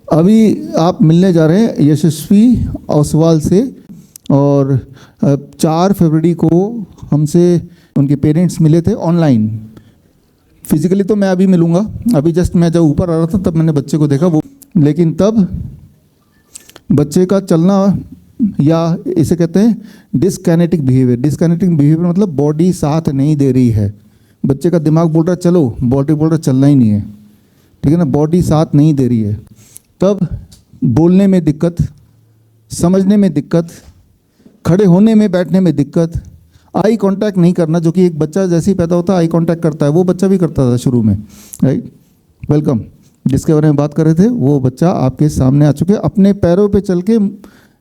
अभी आप मिलने जा रहे हैं यशस्वी ओसवाल से, और 4 फरवरी को हमसे उनके पेरेंट्स मिले थे ऑनलाइन। फिजिकली तो मैं अभी मिलूँगा, अभी जस्ट मैं जब ऊपर आ रहा था तब मैंने बच्चे को देखा वो, लेकिन तब बच्चे का चलना, या इसे कहते हैं डिसकाइनेटिक बिहेवियर। डिसकाइनेटिक बिहेवियर मतलब बॉडी साथ नहीं दे रही है। बच्चे का दिमाग बोल रहा है चलो, बॉडी बोल रहा है चलना ही नहीं है, ठीक है ना, बॉडी साथ नहीं दे रही है। तब बोलने में दिक्कत, समझने में दिक्कत, खड़े होने में, बैठने में दिक्कत, आई कांटेक्ट नहीं करना, जो कि एक बच्चा जैसे ही पैदा होता है आई कांटेक्ट करता है, वो बच्चा भी करता था शुरू में, राइट। वेलकम, जिसके बारे में बात कर रहे थे वो बच्चा आपके सामने आ चुके, अपने पैरों पे चल के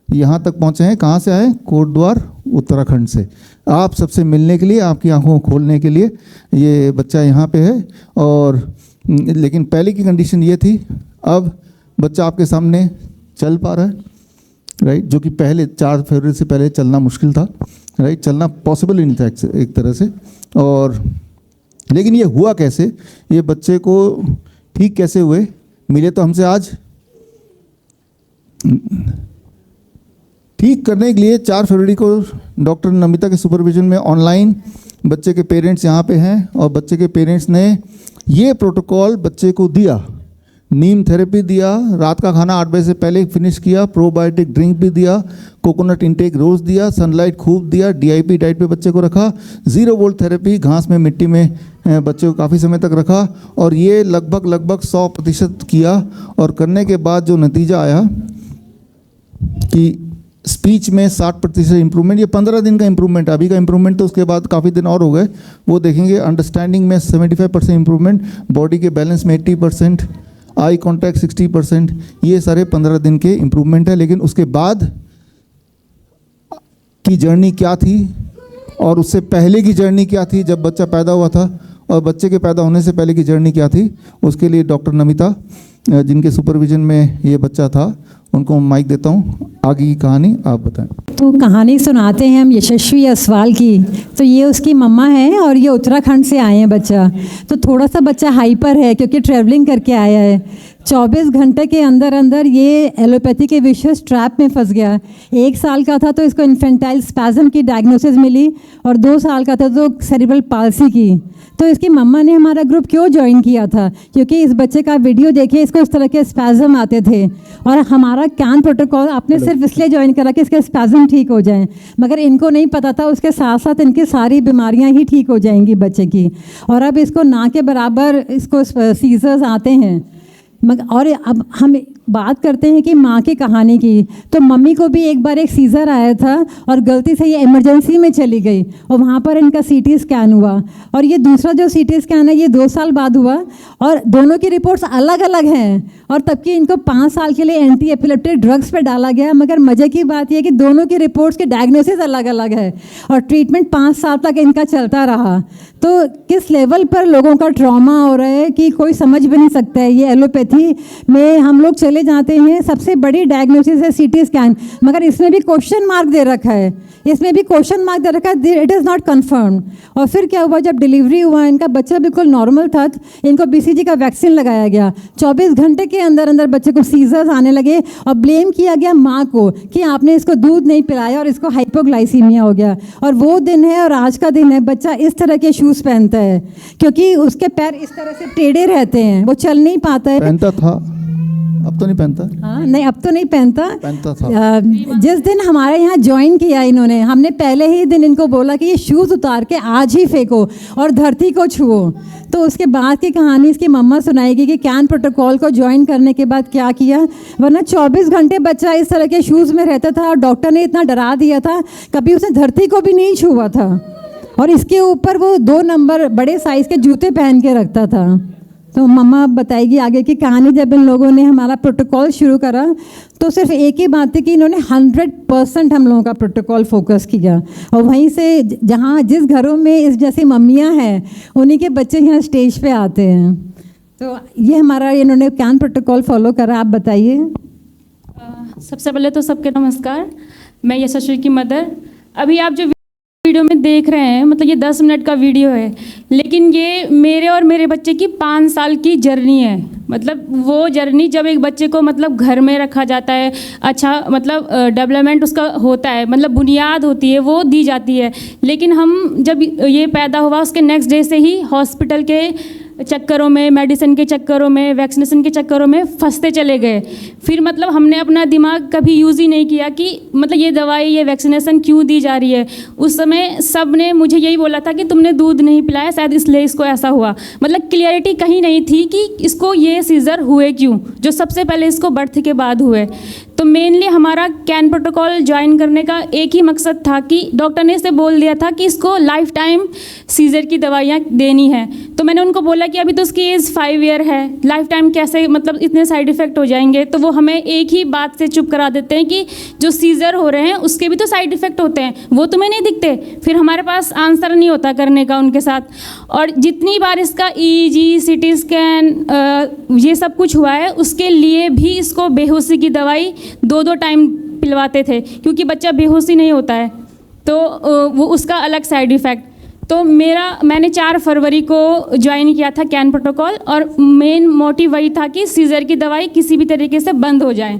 यहाँ तक पहुँचे हैं। कहाँ से आए? कोटद्वार उत्तराखंड से। आप सबसे मिलने के लिए, आपकी आंखों को खोलने के लिए ये बच्चा यहाँ पे है। और लेकिन पहले की कंडीशन ये थी, अब बच्चा आपके सामने चल पा रहा है, राइट, जो कि पहले 4 फरवरी से पहले चलना मुश्किल था, राइट, चलना पॉसिबल ही नहीं था एक तरह से। और लेकिन ये हुआ कैसे, ये बच्चे को ठीक कैसे हुए? मिले तो हमसे आज। ठीक करने के लिए 4 फरवरी को डॉक्टर नमिता के सुपरविजन में ऑनलाइन बच्चे के पेरेंट्स यहाँ पे हैं, और बच्चे के पेरेंट्स ने ये प्रोटोकॉल बच्चे को दिया। नीम थेरेपी दिया, रात का खाना 8 बजे से पहले फिनिश किया, प्रोबायोटिक ड्रिंक भी दिया, कोकोनट इंटेक रोज़ दिया, सनलाइट खूब दिया, DIP डाइट पे बच्चे को रखा, 0 वोल्ट थेरेपी, घास में मिट्टी में बच्चे को काफ़ी समय तक रखा। और ये लगभग 100% किया। और करने के बाद जो नतीजा आया कि स्पीच में 60% इंप्रूवमेंट, ये 15 दिन का इंप्रूवमेंट है। अभी का इंप्रूवमेंट तो उसके बाद काफ़ी दिन और हो गए, वो देखेंगे। अंडरस्टैंडिंग में 75% इंप्रूवमेंट, बॉडी के बैलेंस में 80%, आई कांटेक्ट 60%, ये सारे 15 दिन के इंप्रूवमेंट है। लेकिन उसके बाद की जर्नी क्या थी और उससे पहले की जर्नी क्या थी, जब बच्चा पैदा हुआ था, और बच्चे के पैदा होने से पहले की जर्नी क्या थी, उसके लिए डॉक्टर नमिता, जिनके सुपरविजन में ये बच्चा था, उनको माइक देता हूँ। आगे की कहानी आप बताएं। तो कहानी सुनाते हैं हम यशस्वी ओसवाल की। तो ये उसकी मम्मा है और ये उत्तराखंड से आए हैं बच्चा। तो थोड़ा सा बच्चा हाइपर है क्योंकि ट्रैवलिंग करके आया है। 24 घंटे के अंदर अंदर ये एलोपैथी के विशेष ट्रैप में फंस गया। 1 साल का था तो इसको इन्फेंटाइल स्पैज़म की डायग्नोसिस मिली, और 2 साल का था तो सेरेब्रल पाल्सी की। तो इसकी मम्मा ने हमारा ग्रुप क्यों ज्वाइन किया था, क्योंकि इस बच्चे का वीडियो देखे इसको इस तरह के स्पैज़म आते थे, और हमारा कैन प्रोटोकॉल आपने सिर्फ इसलिए ज्वाइन करा कि इसके स्पैज़म ठीक हो जाएं, मगर इनको नहीं पता था उसके साथ साथ इनकी सारी बीमारियां ही ठीक हो जाएंगी बच्चे की। और अब इसको ना के बराबर इसको सीजर्स आते हैं। और अब हम बात करते हैं कि माँ की कहानी की। तो मम्मी को भी एक बार एक सीज़र आया था और गलती से ये इमरजेंसी में चली गई, और वहाँ पर इनका CT स्कैन हुआ। और ये दूसरा जो CT स्कैन है ये 2 साल बाद हुआ, और दोनों की रिपोर्ट्स अलग अलग हैं। और तब कि इनको 5 साल के लिए एंटी एपिलेप्टिक ड्रग्स पे डाला गया, मगर मज़े की बात यह कि दोनों की रिपोर्ट्स के डायग्नोसिस अलग अलग है, और ट्रीटमेंट 5 साल तक इनका चलता रहा। तो किस लेवल पर लोगों का ट्रॉमा हो रहा है कि कोई समझ भी नहीं सकता है। ये एलोपैथी में हम लोग चले जाते हैं, सबसे बड़ी डायग्नोसिस है CT स्कैन, मगर इसमें भी क्वेश्चन मार्क दे रखा है, इसमें भी क्वेश्चन मार्क दे रखा है, इट इज़ नॉट कन्फर्म। और फिर क्या हुआ, जब डिलीवरी हुआ इनका बच्चा बिल्कुल नॉर्मल था, इनको BCG का वैक्सीन लगाया गया। 24 घंटे के अंदर अंदर बच्चे को सीजर्स आने लगे, और ब्लेम किया गया माँ को कि आपने इसको दूध नहीं पिलाया और इसको हाइपोग्लाइसीमिया हो गया। और वो दिन है और आज का दिन है, बच्चा इस तरह के शूज़ पहनता है क्योंकि उसके पैर इस तरह से टेढ़े रहते हैं, वो चल नहीं पाता है। पहनता था, अब तो नहीं पहनता। हाँ नहीं, अब तो नहीं पहनता था। जिस दिन हमारे यहाँ ज्वाइन किया इन्होंने, हमने पहले ही दिन इनको बोला कि ये शूज़ उतार के आज ही फेंको और धरती को छुओ। तो उसके बाद की कहानी इसकी मम्मा सुनाएगी कि कैन प्रोटोकॉल को ज्वाइन करने के बाद क्या किया। वरना 24 घंटे बच्चा इस तरह के शूज़ में रहता था, और डॉक्टर ने इतना डरा दिया था, कभी उसने धरती को भी नहीं छुआ था। और इसके ऊपर वो 2 नंबर बड़े साइज़ के जूते पहन के रखता था। तो मम्मा बताएगी आगे की कहानी। जब इन लोगों ने हमारा प्रोटोकॉल शुरू करा तो सिर्फ एक ही बात थी कि इन्होंने 100% हम लोगों का प्रोटोकॉल फोकस किया। और वहीं से जहाँ जिस घरों में इस जैसी मम्मियाँ हैं उन्हीं के बच्चे यहाँ स्टेज पे आते हैं। तो ये हमारा इन्होंने कैन प्रोटोकॉल फॉलो करा। आप बताइए। सबसे पहले तो सबके नमस्कार। मैं यशस्वी की मदर। अभी आप जो वीडियो वीडियो में देख रहे हैं, मतलब ये 10 मिनट का वीडियो है, लेकिन ये मेरे और मेरे बच्चे की 5 साल की जर्नी है। मतलब वो जर्नी जब एक बच्चे को मतलब घर में रखा जाता है, अच्छा मतलब डेवलपमेंट उसका होता है, मतलब बुनियाद होती है वो दी जाती है, लेकिन हम जब ये पैदा हुआ उसके नेक्स्ट डे से ही हॉस्पिटल के चक्करों में, मेडिसिन के चक्करों में, वैक्सीनेशन के चक्करों में फंसते चले गए। फिर मतलब हमने अपना दिमाग कभी यूज़ ही नहीं किया कि मतलब ये दवाई, ये वैक्सीनेशन क्यों दी जा रही है। उस समय सब ने मुझे यही बोला था कि तुमने दूध नहीं पिलाया शायद इसलिए इसको ऐसा हुआ। मतलब क्लियरिटी कहीं नहीं थी कि इसको ये सीज़र हुए क्यों, जो सबसे पहले इसको बर्थ के बाद हुए। तो मेनली हमारा कैन प्रोटोकॉल ज्वाइन करने का एक ही मकसद था कि डॉक्टर ने इसे बोल दिया था कि इसको लाइफ टाइम सीज़र की दवाइयाँ देनी है। तो मैंने उनको बोला कि अभी तो उसकी एज 5 ईयर है, लाइफ टाइम कैसे, मतलब इतने साइड इफ़ेक्ट हो जाएंगे। तो वो हमें एक ही बात से चुप करा देते हैं कि जो सीज़र हो रहे हैं उसके भी तो साइड इफ़ेक्ट होते हैं, वो तुम्हें नहीं दिखते। फिर हमारे पास आंसर नहीं होता करने का उनके साथ। और जितनी बार इसका EEG, CT स्कैन ये सब कुछ हुआ है, उसके लिए भी इसको बेहोशी की दवाई 2-2 टाइम पिलवाते थे, क्योंकि बच्चा बेहोशी नहीं होता है तो वो उसका अलग साइड इफ़ेक्ट। तो मैंने 4 फरवरी को ज्वाइन किया था कैन प्रोटोकॉल, और मेन मोटिव वही था कि सीज़र की दवाई किसी भी तरीके से बंद हो जाए।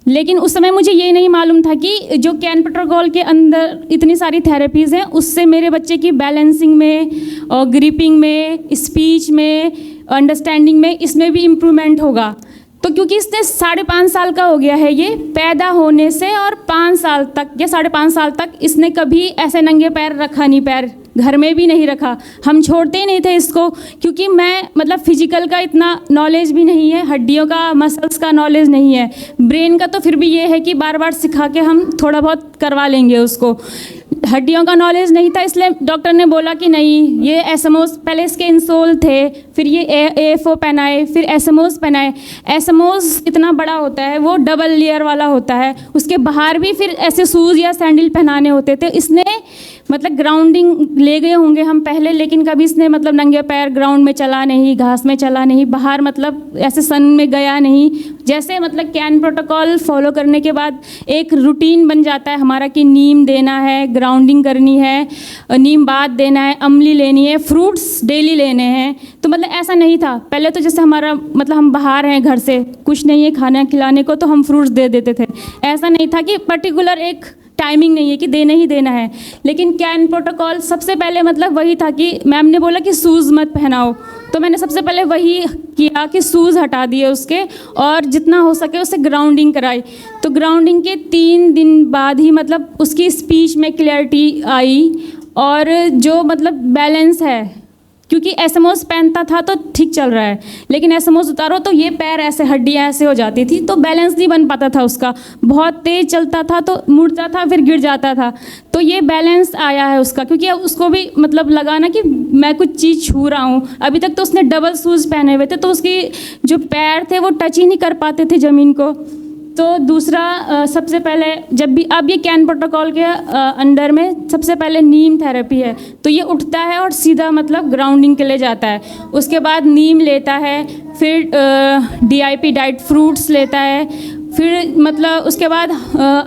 लेकिन उस समय मुझे ये नहीं मालूम था कि जो कैन प्रोटोकॉल के अंदर इतनी सारी थेरेपीज़ हैं, उससे मेरे बच्चे की बैलेंसिंग में और ग्रिपिंग में, स्पीच में, अंडरस्टैंडिंग में, इसमें भी इम्प्रूवमेंट होगा। तो क्योंकि इसने 5.5 साल का हो गया है, ये पैदा होने से और 5 साल तक या 5.5 साल तक इसने कभी ऐसे नंगे पैर रखा नहीं, पैर घर में भी नहीं रखा। हम छोड़ते ही नहीं थे इसको, क्योंकि मैं मतलब फिजिकल का इतना नॉलेज भी नहीं है, हड्डियों का, मसल्स का नॉलेज नहीं है, ब्रेन का तो फिर भी ये है कि बार बार सिखा के हम थोड़ा बहुत करवा लेंगे उसको। हड्डियों का नॉलेज नहीं था, इसलिए डॉक्टर ने बोला कि नहीं, ये एसएमओस, पहले इसके इंसोल थे, फिर ये AFO पहनाए, फिर एसएमओस पहनाए। एसएमओस इतना बड़ा होता है, वो डबल लेयर वाला होता है, उसके बाहर भी फिर ऐसे शूज़ या सैंडल पहनाने होते थे। इसने मतलब ग्राउंडिंग ले गए होंगे हम पहले, लेकिन कभी इसने मतलब नंगे पैर ग्राउंड में चला नहीं, घास में चला नहीं, बाहर मतलब ऐसे सन में गया नहीं। जैसे मतलब कैन प्रोटोकॉल फॉलो करने के बाद एक रूटीन बन जाता है हमारा कि नीम देना है, ग्राउंडिंग करनी है, नीम बात देना है, अमली लेनी है, फ्रूट्स डेली लेने हैं। तो मतलब ऐसा नहीं था पहले। तो जैसे हमारा मतलब हम बाहर हैं, घर से कुछ नहीं है खाना खिलाने को, तो हम फ्रूट्स दे देते थे। ऐसा नहीं था कि पर्टिकुलर एक टाइमिंग नहीं है कि देना ही देना है। लेकिन कैन प्रोटोकॉल सबसे पहले मतलब वही था कि मैम ने बोला कि शूज़ मत पहनाओ, तो मैंने सबसे पहले वही किया कि शूज़ हटा दिए उसके, और जितना हो सके उसे ग्राउंडिंग कराई। तो ग्राउंडिंग के 3 दिन बाद ही मतलब उसकी स्पीच में क्लैरिटी आई, और जो मतलब बैलेंस है, क्योंकि एसएमओस पहनता था तो ठीक चल रहा है, लेकिन एसएमओस उतारो तो ये पैर ऐसे, हड्डियाँ ऐसे हो जाती थी, तो बैलेंस नहीं बन पाता था उसका। बहुत तेज़ चलता था तो मुड़ता था, फिर गिर जाता था। तो ये बैलेंस आया है उसका, क्योंकि उसको भी मतलब लगा ना कि मैं कुछ चीज़ छू रहा हूँ। अभी तक तो उसने डबल शूज़ पहने हुए थे, तो उसके जो पैर थे वो टच ही नहीं कर पाते थे ज़मीन को। तो दूसरा सबसे पहले जब भी अब ये कैन प्रोटोकॉल के अंडर में सबसे पहले नीम थेरेपी है, तो ये उठता है और सीधा मतलब ग्राउंडिंग के लिए जाता है। उसके बाद नीम लेता है, फिर DIP डाइट फ्रूट्स लेता है, फिर मतलब उसके बाद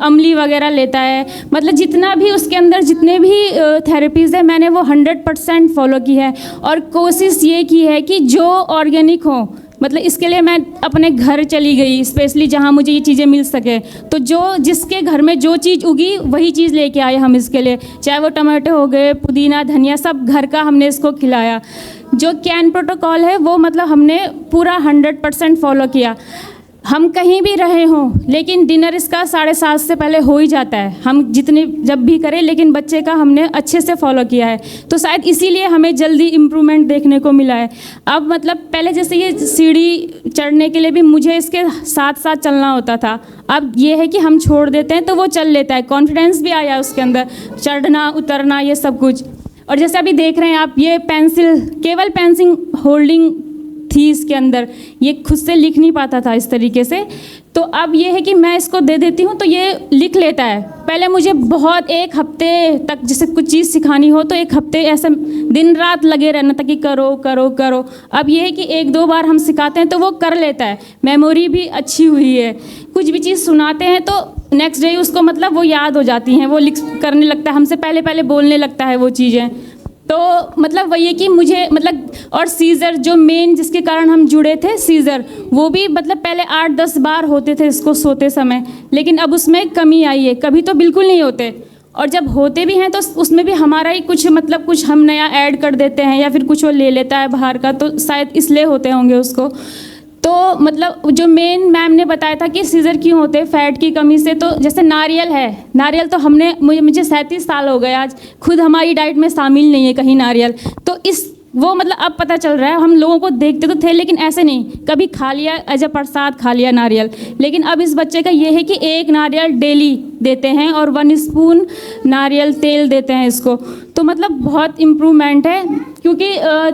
अमली वगैरह लेता है। मतलब जितना भी उसके अंदर जितने भी थेरेपीज़ है, मैंने वो 100% फॉलो की है, और कोशिश ये की है कि जो ऑर्गेनिक हो। मतलब इसके लिए मैं अपने घर चली गई स्पेशली, जहाँ मुझे ये चीज़ें मिल सके। तो जो जिसके घर में जो चीज़ उगी वही चीज़ लेके आए हम इसके लिए, चाहे वो टमाटो हो गए, पुदीना, धनिया, सब घर का हमने इसको खिलाया। जो कैन प्रोटोकॉल है वो मतलब हमने पूरा 100% फॉलो किया। हम कहीं भी रहे हों, लेकिन डिनर इसका 7:30 से पहले हो ही जाता है, हम जितने जब भी करें, लेकिन बच्चे का हमने अच्छे से फॉलो किया है। तो शायद इसीलिए हमें जल्दी इम्प्रूवमेंट देखने को मिला है। अब मतलब पहले जैसे ये सीढ़ी चढ़ने के लिए भी मुझे इसके साथ साथ चलना होता था, अब ये है कि हम छोड़ देते हैं तो वो चल लेता है, कॉन्फिडेंस भी आया उसके अंदर, चढ़ना उतरना ये सब कुछ। और जैसे अभी देख रहे हैं आप, ये पेंसिल, केवल पेंसिल होल्डिंग थी इसके अंदर, ये खुद से लिख नहीं पाता था इस तरीके से। तो अब ये है कि मैं इसको दे देती हूँ तो ये लिख लेता है। पहले मुझे बहुत एक हफ्ते तक जैसे कुछ चीज़ सिखानी हो तो एक हफ्ते ऐसे दिन रात लगे रहना था कि करो करो करो। अब ये है कि एक दो बार हम सिखाते हैं तो वो कर लेता है, मेमोरी भी अच्छी हुई है। कुछ भी चीज़ सुनाते हैं तो नेक्स्ट डे उसको मतलब वो याद हो जाती हैं, वो लिख करने लगता है, हमसे पहले पहले बोलने लगता है वो चीज़ें। तो मतलब वही है कि मुझे मतलब, और सीज़र जो मेन जिसके कारण हम जुड़े थे, सीज़र, वो भी मतलब पहले 8-10 बार होते थे इसको सोते समय, लेकिन अब उसमें कमी आई है। कभी तो बिल्कुल नहीं होते, और जब होते भी हैं तो उसमें भी हमारा ही कुछ मतलब कुछ हम नया ऐड कर देते हैं या फिर कुछ वो ले लेता है बाहर का, तो शायद इसलिए होते होंगे उसको। तो मतलब जो मेन मैम ने बताया था कि सीज़र क्यों होते हैं, फैट की कमी से। तो जैसे नारियल है, नारियल तो हमने मुझे 37 साल हो गए आज, खुद हमारी डाइट में शामिल नहीं है कहीं नारियल। तो इस वो मतलब अब पता चल रहा है, हम लोगों को देखते तो थे लेकिन ऐसे नहीं, कभी खा लिया एज अ प्रसाद खा लिया नारियल। लेकिन अब इस बच्चे का ये है कि 1 नारियल डेली देते हैं और 1 स्पून नारियल तेल देते हैं इसको। तो मतलब बहुत इम्प्रूवमेंट है, क्योंकि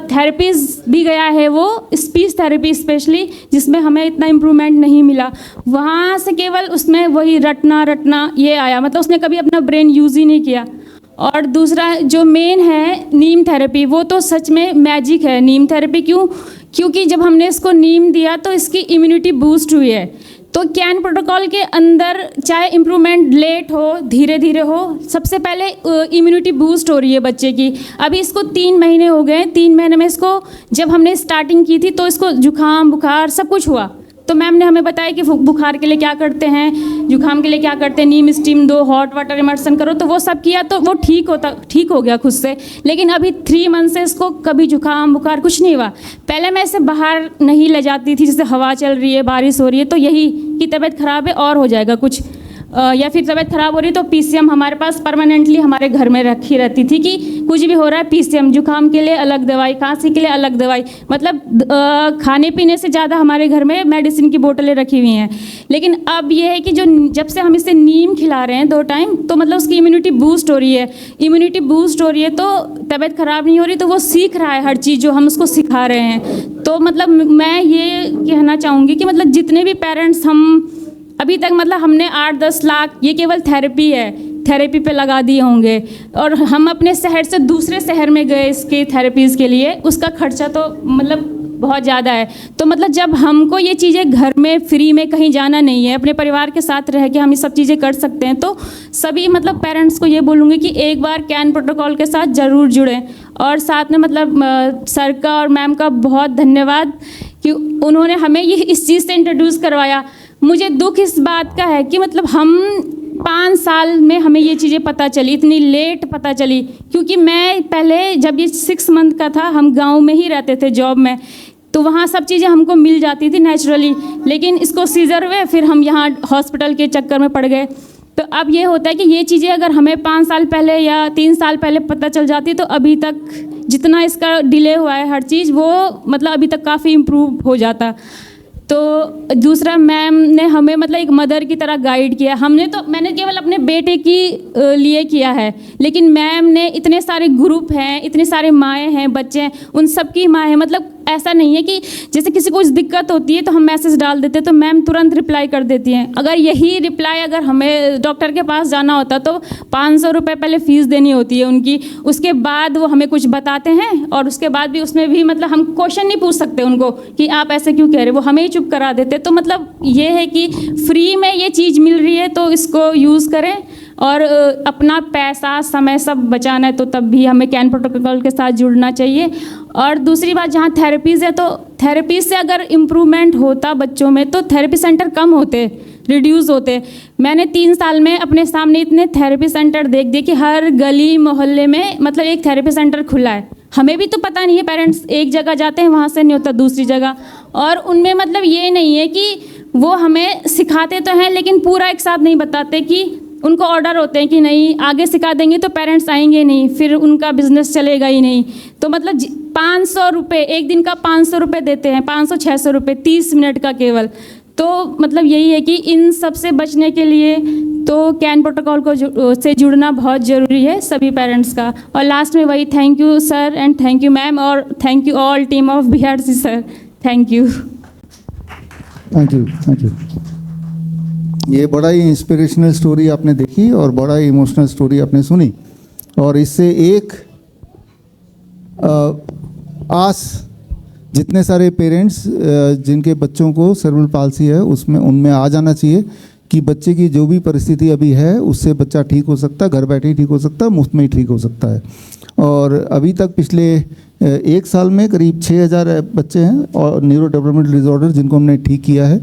थेरेपीज़ भी गया है वो, स्पीच थेरेपी स्पेशली, जिसमें हमें इतना इम्प्रूवमेंट नहीं मिला। वहाँ से केवल उसमें वही रटना ये आया, मतलब उसने कभी अपना ब्रेन यूज़ ही नहीं किया। और दूसरा जो मेन है नीम थेरेपी, वो तो सच में मैजिक है नीम थेरेपी। क्योंकि जब हमने इसको नीम दिया तो इसकी इम्यूनिटी बूस्ट हुई है। तो कैन प्रोटोकॉल के अंदर चाहे इम्प्रूवमेंट लेट हो धीरे धीरे हो, सबसे पहले इम्यूनिटी बूस्ट हो रही है बच्चे की। अभी इसको 3 महीने हो गए, 3 महीने में इसको, जब हमने स्टार्टिंग की थी तो इसको जुकाम बुखार सब कुछ हुआ। तो मैम ने हमें बताया कि बुखार के लिए क्या करते हैं, जुकाम के लिए क्या करते हैं, नीम स्टीम दो, हॉट वाटर इमर्सन करो, तो वो सब किया तो वो ठीक हो गया खुद से। लेकिन अभी 3 मंथ से इसको कभी जुकाम बुखार कुछ नहीं हुआ। पहले मैं इसे बाहर नहीं ले जाती थी, जैसे हवा चल रही है, बारिश हो रही है, तो यही कि तबीयत ख़राब है और हो जाएगा कुछ, या फिर तबीयत ख़राब हो रही तो पीसीएम हमारे पास परमानेंटली हमारे घर में रखी रहती थी कि कुछ भी हो रहा है पीसीएम, जुकाम के लिए अलग दवाई, खांसी के लिए अलग दवाई, मतलब खाने पीने से ज़्यादा हमारे घर में मेडिसिन की बोतलें रखी हुई हैं। लेकिन अब ये है कि जो जब से हम इसे नीम खिला रहे हैं 2 टाइम, तो मतलब उसकी इम्यूनिटी बूस्ट हो रही है। इम्यूनिटी बूस्ट हो रही है तो तबीयत ख़राब नहीं हो रही, तो वो सीख रहा है हर चीज़ जो हम उसको सिखा रहे हैं। तो मतलब मैं ये कहना चाहूँगी कि मतलब जितने भी पेरेंट्स हम अभी तक मतलब हमने 8-10 लाख, ये केवल थेरेपी है, थेरेपी पे लगा दिए होंगे, और हम अपने शहर से दूसरे शहर में गए इसके थेरेपीज़ के लिए, उसका खर्चा तो मतलब बहुत ज़्यादा है। तो मतलब जब हमको ये चीज़ें घर में फ्री में कहीं जाना नहीं है, अपने परिवार के साथ रह के हम ये सब चीज़ें कर सकते हैं, तो सभी मतलब पेरेंट्स को ये बोलूँगी कि एक बार कैन प्रोटोकॉल के साथ ज़रूर जुड़ें। और साथ में मतलब सर का और मैम का बहुत धन्यवाद कि उन्होंने हमें ये इस चीज़ से इंट्रोड्यूस करवाया। मुझे दुख इस बात का है कि मतलब हम 5 साल में हमें ये चीज़ें पता चली, इतनी लेट पता चली, क्योंकि मैं पहले जब ये 6 मंथ का था, हम गांव में ही रहते थे जॉब में, तो वहाँ सब चीज़ें हमको मिल जाती थी नेचुरली। लेकिन इसको सीजर हुए, फिर हम यहाँ हॉस्पिटल के चक्कर में पड़ गए। तो अब ये होता है कि ये चीज़ें अगर हमें 5 साल पहले या 3 साल पहले पता चल जाती, तो अभी तक जितना इसका डिले हुआ है हर चीज़, वो मतलब अभी तक काफ़ी इम्प्रूव हो जाता। तो दूसरा मैम ने हमें मतलब एक मदर की तरह गाइड किया। मैंने केवल अपने बेटे की लिए किया है, लेकिन मैम ने इतने सारे ग्रुप हैं, इतने सारे माएँ हैं, बच्चे हैं, उन सब की माँ है। मतलब ऐसा नहीं है कि जैसे किसी को कुछ दिक्कत होती है तो हम मैसेज डाल देते तो मैम तुरंत रिप्लाई कर देती हैं। अगर यही रिप्लाई अगर हमें डॉक्टर के पास जाना होता तो 500 रुपये पहले फ़ीस देनी होती है उनकी, उसके बाद वो हमें कुछ बताते हैं, और उसके बाद भी उसमें भी मतलब हम क्वेश्चन नहीं पूछ सकते उनको कि आप ऐसे क्यों कह रहे, वो हमें ही चुप करा देते। तो मतलब ये है कि फ्री में ये चीज़ मिल रही है तो इसको यूज़ करें, और अपना पैसा समय सब बचाना है तो तब भी हमें कैन प्रोटोकॉल के साथ जुड़ना चाहिए। और दूसरी बात, जहाँ थेरेपीज़ है तो थेरेपी से अगर इम्प्रूवमेंट होता बच्चों में तो थेरेपी सेंटर कम होते, रिड्यूस होते। मैंने 3 साल में अपने सामने इतने थेरेपी सेंटर देख दिए कि हर गली मोहल्ले में मतलब एक थेरेपी सेंटर खुला है। हमें भी तो पता नहीं है, पेरेंट्स एक जगह जाते हैं, वहाँ से नहीं होता दूसरी जगह, और उनमें मतलब ये नहीं है कि वो हमें सिखाते तो हैं लेकिन पूरा एक साथ नहीं बताते, कि उनको ऑर्डर होते हैं कि नहीं आगे सिखा देंगे तो पेरेंट्स आएंगे नहीं, फिर उनका बिजनेस चलेगा ही नहीं। तो मतलब 500 रुपये एक दिन का 500 रुपये देते हैं, 500-600 रुपये 30 मिनट का केवल। तो मतलब यही है कि इन सब से बचने के लिए तो कैन प्रोटोकॉल को से जुड़ना बहुत ज़रूरी है सभी पेरेंट्स का। और लास्ट में वही thank you sir and thank you ma'am, और thank you all team of BRC sir. Thank you. Thank you, thank you. ये बड़ा ही इंस्पिरेशनल स्टोरी आपने देखी और बड़ा ही इमोशनल स्टोरी आपने सुनी, और इससे एक आस जितने सारे पेरेंट्स जिनके बच्चों को सेरेब्रल पाल्सी है उसमें उनमें आ जाना चाहिए कि बच्चे की जो भी परिस्थिति अभी है उससे बच्चा ठीक हो सकता है, घर बैठे ही ठीक हो सकता है, मुफ्त में ही ठीक हो सकता है। और अभी तक पिछले एक साल में करीब 6000 बच्चे हैं और न्यूरो डेवलपमेंटल डिसऑर्डर जिनको हमने ठीक किया है,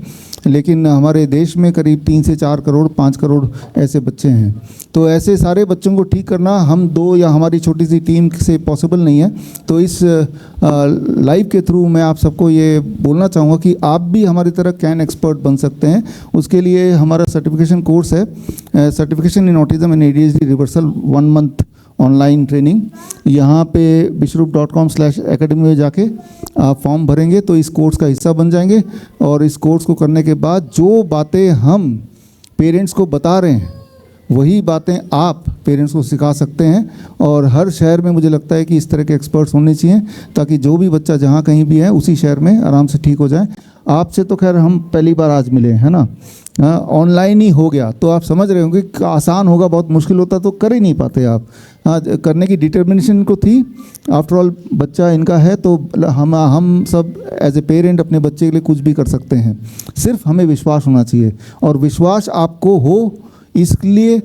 लेकिन हमारे देश में करीब 3 से 4 करोड़ 5 करोड़ ऐसे बच्चे हैं। तो ऐसे सारे बच्चों को ठीक करना हम दो या हमारी छोटी सी टीम से पॉसिबल नहीं है। तो इस लाइव के थ्रू मैं आप सबको ये बोलना चाहूँगा कि आप भी हमारी तरह कैन एक्सपर्ट बन सकते हैं। उसके लिए हमारा सर्टिफिकेशन कोर्स है, certification in autism and ADHD reversal 1 month online training. यहाँ पे bishrup.com/academy में जाके आप फॉर्म भरेंगे तो इस कोर्स का हिस्सा बन जाएंगे, और इस कोर्स को करने के बाद जो बातें हम पेरेंट्स को बता रहे हैं वही बातें आप पेरेंट्स को सिखा सकते हैं। और हर शहर में मुझे लगता है कि इस तरह के एक्सपर्ट्स होने चाहिए ताकि जो भी बच्चा जहाँ कहीं भी है उसी शहर में आराम से ठीक हो जाए। आपसे तो खैर हम पहली बार आज मिले है ना, ऑनलाइन ही हो गया तो आप समझ रहे होंगे कि आसान होगा, बहुत मुश्किल होता तो कर ही नहीं पाते आप। हाँ, करने की डिटर्मिनेशन को थी, आफ्टर ऑल बच्चा इनका है तो हम सब एज ए पेरेंट अपने बच्चे के लिए कुछ भी कर सकते हैं, सिर्फ हमें विश्वास होना चाहिए। और विश्वास आपको हो इसलिए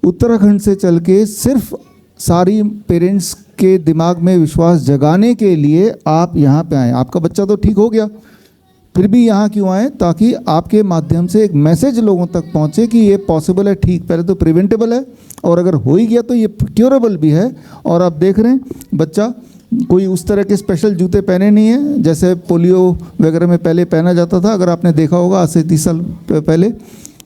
उत्तराखंड से चल के सिर्फ सारी पेरेंट्स के दिमाग में विश्वास जगाने के लिए आप यहाँ पे आए। आपका बच्चा तो ठीक हो गया, फिर भी यहाँ क्यों आए? ताकि आपके माध्यम से एक मैसेज लोगों तक पहुँचे कि ये पॉसिबल है, ठीक पहले तो प्रिवेंटेबल है और अगर हो ही गया तो ये क्योरेबल भी है। और आप देख रहे हैं बच्चा कोई उस तरह के स्पेशल जूते पहने नहीं है जैसे पोलियो वगैरह में पहले पहना जाता था, अगर आपने देखा होगा आज से 30 साल पहले।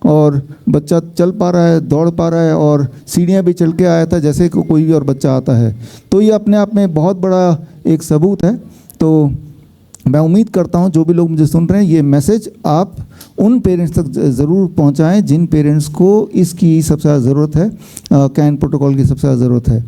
और बच्चा चल पा रहा है, दौड़ पा रहा है और सीढ़ियाँ भी चल के आया था जैसे कि कोई भी और बच्चा आता है। तो ये अपने आप में बहुत बड़ा एक सबूत है। तो मैं उम्मीद करता हूँ जो भी लोग मुझे सुन रहे हैं ये मैसेज आप उन पेरेंट्स तक ज़रूर पहुँचाएँ जिन पेरेंट्स को इसकी सबसे ज़्यादा ज़रूरत है, कैन प्रोटोकॉल की सबसे ज़्यादा ज़रूरत है।